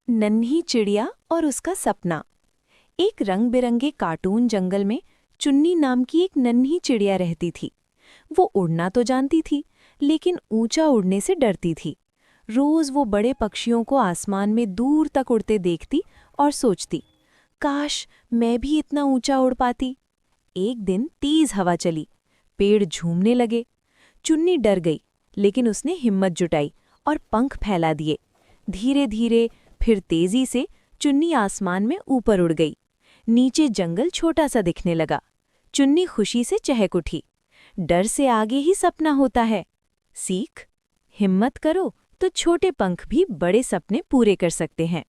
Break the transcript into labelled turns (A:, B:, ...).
A: नन्ही चिड़िया और उसका सपना। एक रंग बिरंगे कार्टून जंगल में चुन्नी नाम की एक नन्ही चिड़िया रहती थी। वो उड़ना तो जानती थी, लेकिन ऊंचा उड़ने से डरती थी। रोज वो बड़े पक्षियों को आसमान में दूर तक उड़ते देखती और सोचती, काश मैं भी इतना ऊंचा उड़ पाती। एक दिन तेज हवा चली, पेड़ झूमने लगे। चुन्नी डर गई, लेकिन उसने हिम्मत जुटाई और पंख फैला दिए। धीरे धीरे, फिर तेजी से चुन्नी आसमान में ऊपर उड़ गई। नीचे जंगल छोटा सा दिखने लगा। चुन्नी खुशी से चहक उठी। डर से आगे ही सपना होता है। सीख, हिम्मत करो तो छोटे पंख भी बड़े सपने पूरे कर सकते हैं।